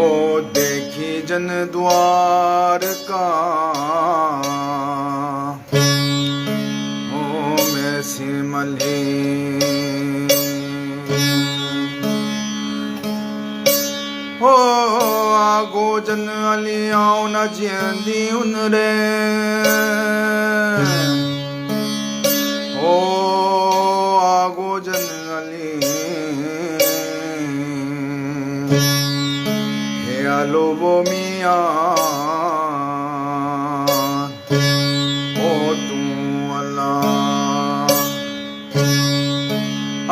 ओ देखी जन द्वार का ओ मैं सिमले ओ आगो जन अलियाओ न जियंदी उन रे ओ आगो जन अली हे आलो वो मिया ओ तू अल्लाह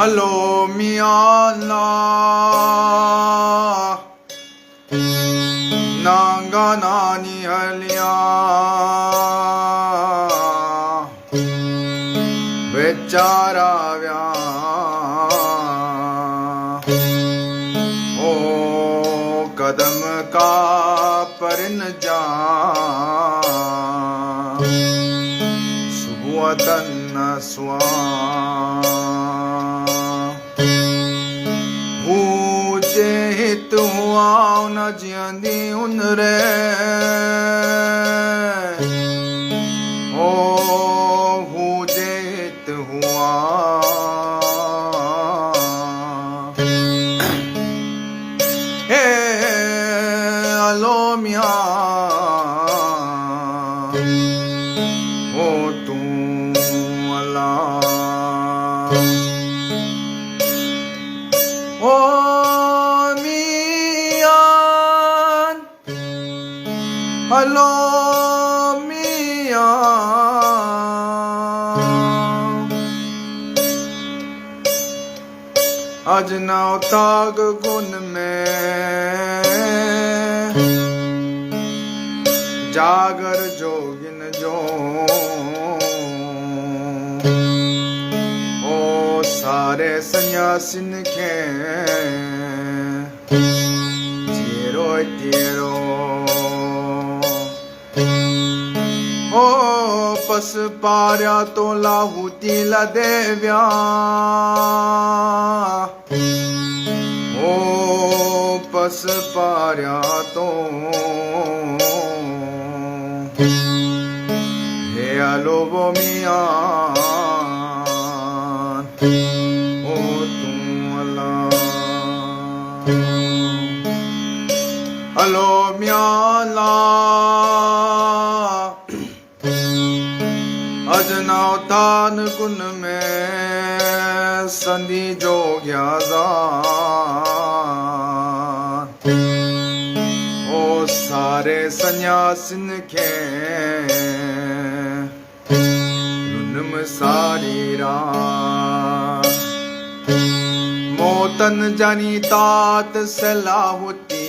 अलो मिया अल्लाह नांगा नानी अलिया बेचारा व्या ओ कदम का पर न जा सुबह तन स्वा हित हुआ न जियंदी उन रे ओ हुजे हित हुआ हे अलो मिया ओ तू अल्लाह ओ हलो मिया अजनाव ताग गुन में जागर जोगिन जो ओ सारे सन्यासिन के तेरो तेरो ओ पस पार्या तो लाहुती ला देव्या ओ पस पार्या तो हे आलो वो मिया ओ तू अल्लाह अलो मिया अजनाव तान गुन में संधि जो ग्याजा ओ सारे सन्यासिन के नुनम सारीरा मोतन जानी तात सलाहुती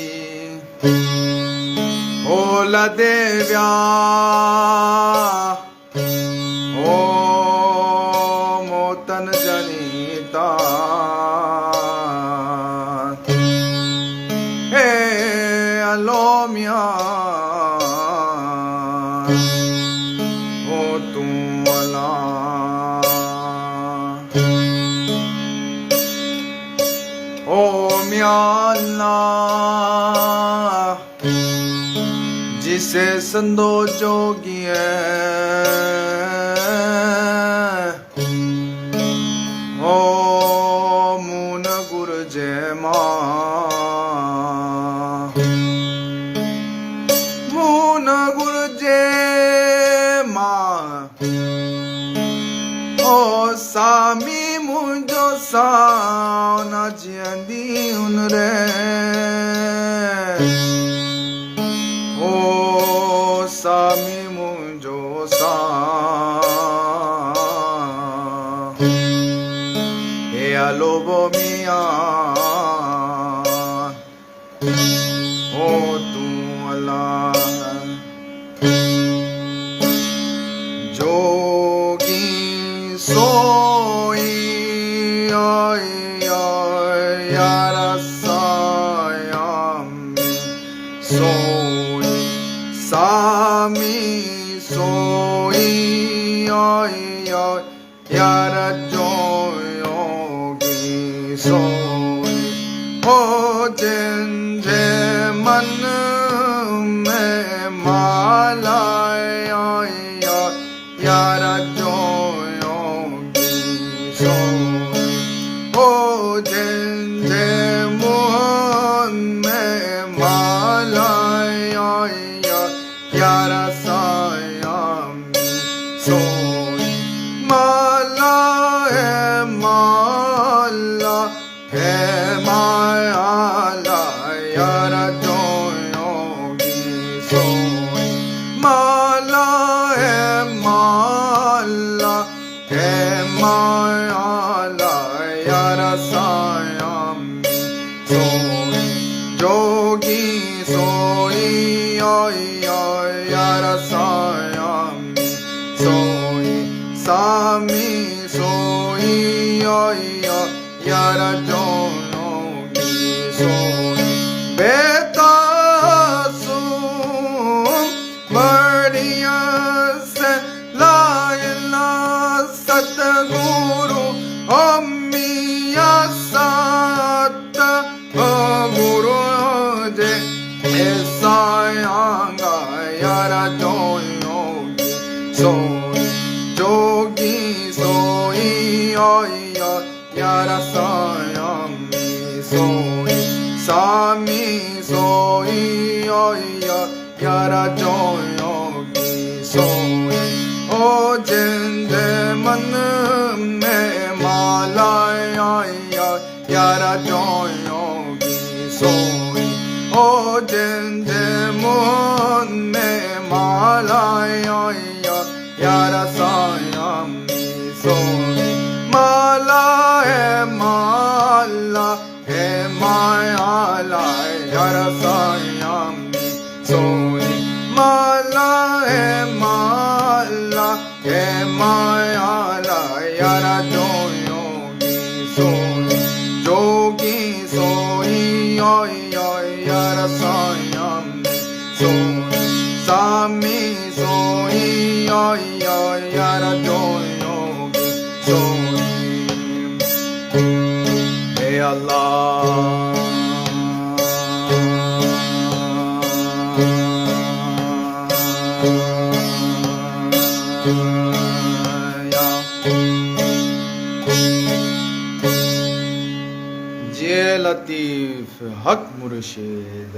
ओ लदेव्या ओ मोतन जनीता हे अलो मिया ओ तू अल्लाह ओ मिया अल्लाह जिसे संदो जोगी ओ मून गुर जय मून गुर जय ओ सामी मुझो साना जियंदी उन रे ओ सामी मुझो सा हे आलो वो मिया ओ तू अल्लाह जोगी सोई यारा सायामी सोई सामी सोई यारा जो योगी सोई ओ जिंदे मन में माला यार जो योगी सोई ओ जिंदे मुँह में माला यार सायामी सोई माला है माला है मायाला यार जो योगी सोई माला है माला है मायाला यार सायामी सोई जोगी सोई यार सायामी सोई सामी सोई यार जो योगी सोई बेतासुम मरिया से लायला सतगुरु अम्मिया सत गुरु जे ऐसायांगा यार जो योगी सोई जोगी सोई यार सायामी सोई सामी सोई यार जो योगी सोई ओ जिंदे मन में माला यार जो योगी सोई ओ जिंदे मुँह में माला यार सायामी सोई माला है मायाला यार सायामी सोई माला है मायाला यार जो योगी सोई जोगी सोई यार सायामी सोई सामी सोई यार जो योगी सोई हे अल्लाह जे लतीफ हक मुर्शिद